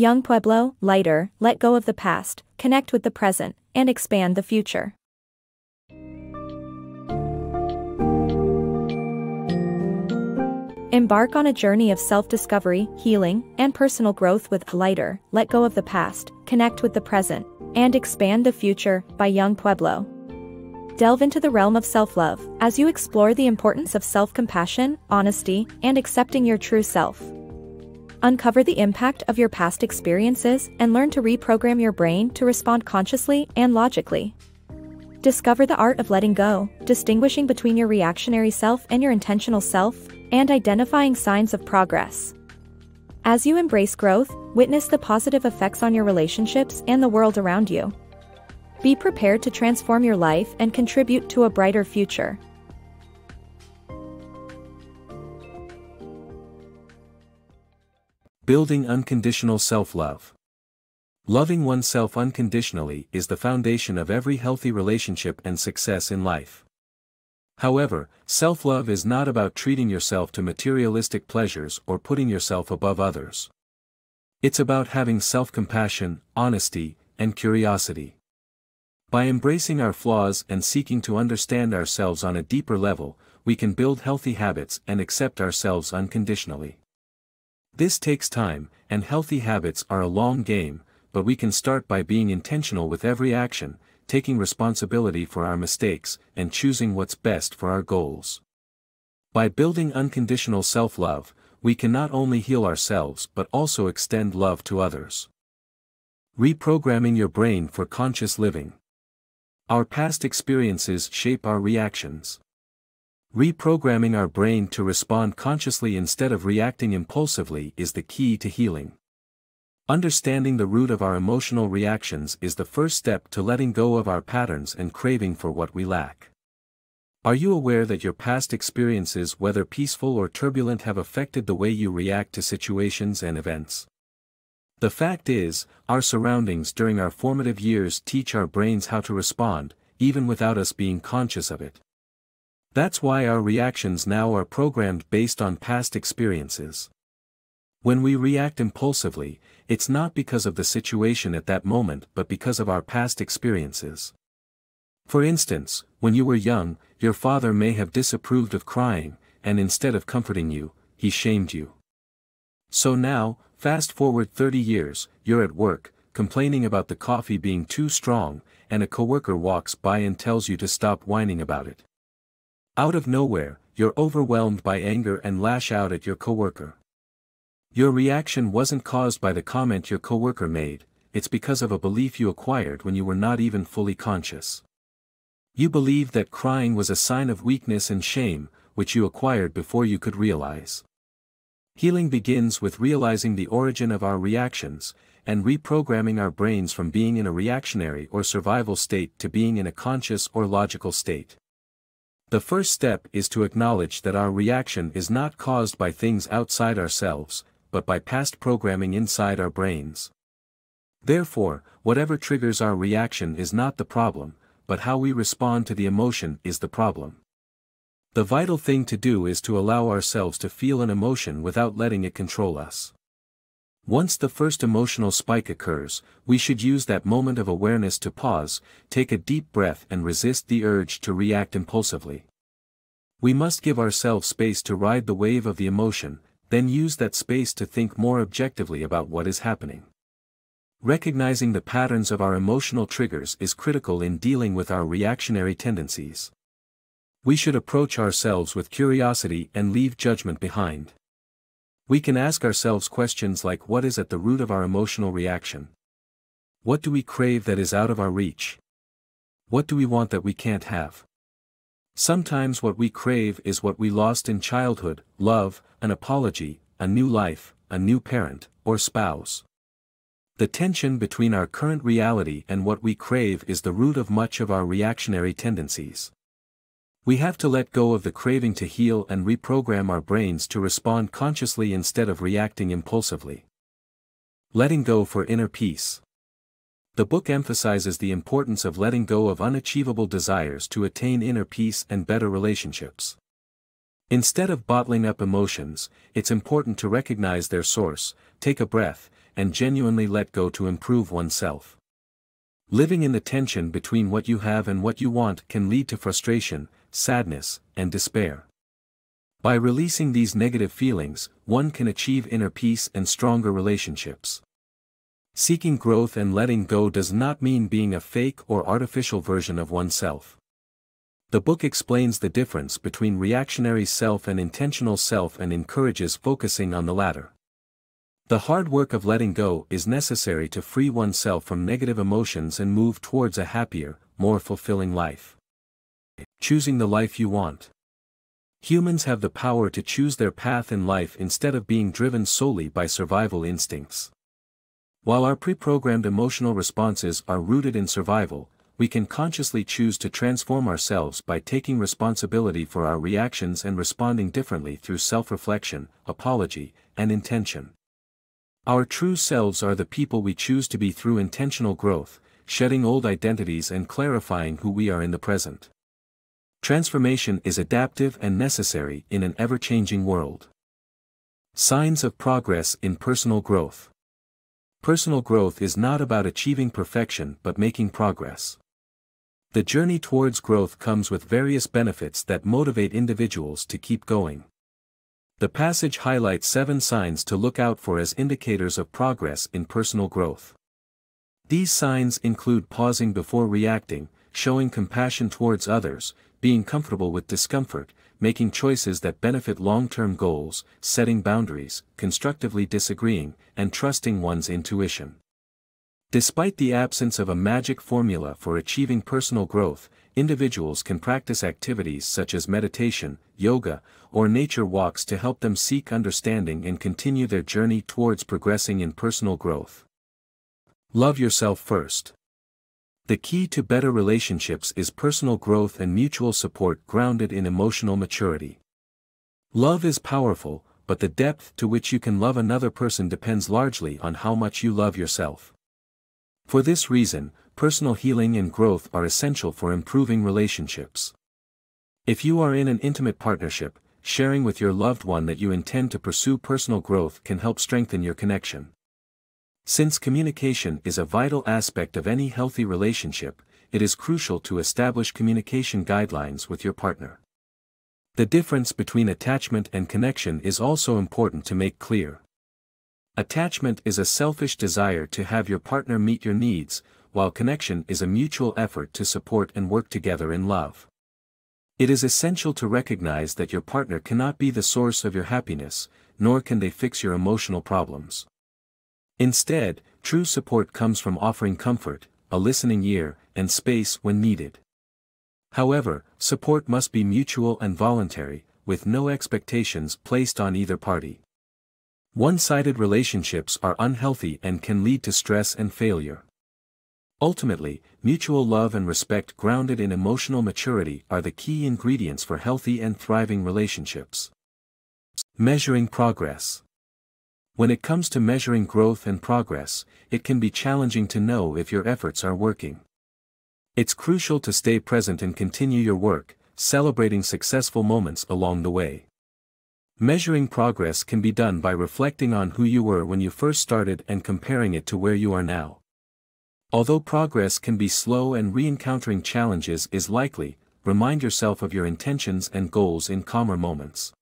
Young Pueblo, lighter, let go of the past, connect with the present, and expand the future. Embark on a journey of self-discovery, healing, and personal growth with Lighter, Let Go of the Past, Connect with the Present, and Expand the Future by Young Pueblo. Delve into the realm of self-love as you explore the importance of self-compassion, honesty, and accepting your true self. Uncover the impact of your past experiences and learn to reprogram your brain to respond consciously and logically. Discover the art of letting go, distinguishing between your reactionary self and your intentional self, and identifying signs of progress. As you embrace growth, witness the positive effects on your relationships and the world around you. Be prepared to transform your life and contribute to a brighter future. Building unconditional self-love. Loving oneself unconditionally is the foundation of every healthy relationship and success in life. However, self-love is not about treating yourself to materialistic pleasures or putting yourself above others. It's about having self-compassion, honesty, and curiosity. By embracing our flaws and seeking to understand ourselves on a deeper level, we can build healthy habits and accept ourselves unconditionally. This takes time, and healthy habits are a long game, but we can start by being intentional with every action, taking responsibility for our mistakes, and choosing what's best for our goals. By building unconditional self-love, we can not only heal ourselves but also extend love to others. Reprogramming your brain for conscious living. Our past experiences shape our reactions. Reprogramming our brain to respond consciously instead of reacting impulsively is the key to healing. Understanding the root of our emotional reactions is the first step to letting go of our patterns and craving for what we lack. Are you aware that your past experiences, whether peaceful or turbulent, have affected the way you react to situations and events? The fact is, our surroundings during our formative years teach our brains how to respond, even without us being conscious of it. That's why our reactions now are programmed based on past experiences. When we react impulsively, it's not because of the situation at that moment but because of our past experiences. For instance, when you were young, your father may have disapproved of crying, and instead of comforting you, he shamed you. So now, fast forward 30 years, you're at work, complaining about the coffee being too strong, and a coworker walks by and tells you to stop whining about it. Out of nowhere, you're overwhelmed by anger and lash out at your coworker. Your reaction wasn't caused by the comment your coworker made, it's because of a belief you acquired when you were not even fully conscious. You believed that crying was a sign of weakness and shame, which you acquired before you could realize. Healing begins with realizing the origin of our reactions, and reprogramming our brains from being in a reactionary or survival state to being in a conscious or logical state. The first step is to acknowledge that our reaction is not caused by things outside ourselves, but by past programming inside our brains. Therefore, whatever triggers our reaction is not the problem, but how we respond to the emotion is the problem. The vital thing to do is to allow ourselves to feel an emotion without letting it control us. Once the first emotional spike occurs, we should use that moment of awareness to pause, take a deep breath and resist the urge to react impulsively. We must give ourselves space to ride the wave of the emotion, then use that space to think more objectively about what is happening. Recognizing the patterns of our emotional triggers is critical in dealing with our reactionary tendencies. We should approach ourselves with curiosity and leave judgment behind. We can ask ourselves questions like, what is at the root of our emotional reaction? What do we crave that is out of our reach? What do we want that we can't have? Sometimes what we crave is what we lost in childhood: love, an apology, a new life, a new parent, or spouse. The tension between our current reality and what we crave is the root of much of our reactionary tendencies. We have to let go of the craving to heal and reprogram our brains to respond consciously instead of reacting impulsively. Letting go for inner peace. The book emphasizes the importance of letting go of unachievable desires to attain inner peace and better relationships. Instead of bottling up emotions, it's important to recognize their source, take a breath, and genuinely let go to improve oneself. Living in the tension between what you have and what you want can lead to frustration, sadness, and despair. By releasing these negative feelings, one can achieve inner peace and stronger relationships. Seeking growth and letting go does not mean being a fake or artificial version of oneself. The book explains the difference between reactionary self and intentional self and encourages focusing on the latter. The hard work of letting go is necessary to free oneself from negative emotions and move towards a happier, more fulfilling life. Choosing the life you want. Humans have the power to choose their path in life instead of being driven solely by survival instincts. While our pre-programmed emotional responses are rooted in survival, we can consciously choose to transform ourselves by taking responsibility for our reactions and responding differently through self-reflection, apology, and intention. Our true selves are the people we choose to be through intentional growth, shedding old identities and clarifying who we are in the present. Transformation is adaptive and necessary in an ever-changing world. Signs of progress in personal growth. Personal growth is not about achieving perfection but making progress. The journey towards growth comes with various benefits that motivate individuals to keep going. The passage highlights 7 signs to look out for as indicators of progress in personal growth. These signs include pausing before reacting, showing compassion towards others, being comfortable with discomfort, making choices that benefit long-term goals, setting boundaries, constructively disagreeing, and trusting one's intuition. Despite the absence of a magic formula for achieving personal growth, individuals can practice activities such as meditation, yoga, or nature walks to help them seek understanding and continue their journey towards progressing in personal growth. Love yourself first. The key to better relationships is personal growth and mutual support grounded in emotional maturity. Love is powerful, but the depth to which you can love another person depends largely on how much you love yourself. For this reason, personal healing and growth are essential for improving relationships. If you are in an intimate partnership, sharing with your loved one that you intend to pursue personal growth can help strengthen your connection. Since communication is a vital aspect of any healthy relationship, it is crucial to establish communication guidelines with your partner. The difference between attachment and connection is also important to make clear. Attachment is a selfish desire to have your partner meet your needs, while connection is a mutual effort to support and work together in love. It is essential to recognize that your partner cannot be the source of your happiness, nor can they fix your emotional problems. Instead, true support comes from offering comfort, a listening ear, and space when needed. However, support must be mutual and voluntary, with no expectations placed on either party. One-sided relationships are unhealthy and can lead to stress and failure. Ultimately, mutual love and respect grounded in emotional maturity are the key ingredients for healthy and thriving relationships. Measuring progress. When it comes to measuring growth and progress, it can be challenging to know if your efforts are working. It's crucial to stay present and continue your work, celebrating successful moments along the way. Measuring progress can be done by reflecting on who you were when you first started and comparing it to where you are now. Although progress can be slow and re-encountering challenges is likely, remind yourself of your intentions and goals in calmer moments.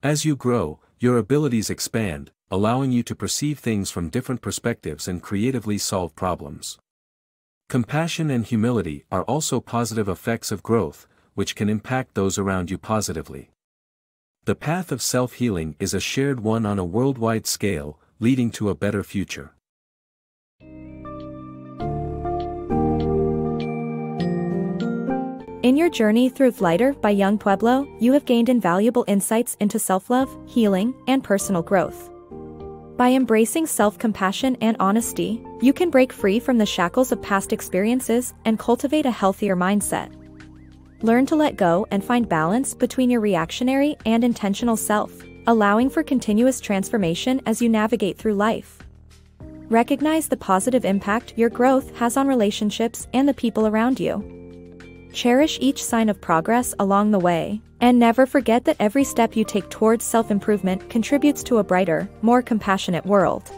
As you grow, your abilities expand, allowing you to perceive things from different perspectives and creatively solve problems. Compassion and humility are also positive effects of growth, which can impact those around you positively. The path of self-healing is a shared one on a worldwide scale, leading to a better future. In your journey through Lighter by Young Pueblo, you have gained invaluable insights into self-love, healing, and personal growth. By embracing self-compassion and honesty, you can break free from the shackles of past experiences and cultivate a healthier mindset. Learn to let go and find balance between your reactionary and intentional self, allowing for continuous transformation as you navigate through life. Recognize the positive impact your growth has on relationships and the people around you. Cherish each sign of progress along the way, and never forget that every step you take towards self-improvement contributes to a brighter, more compassionate world.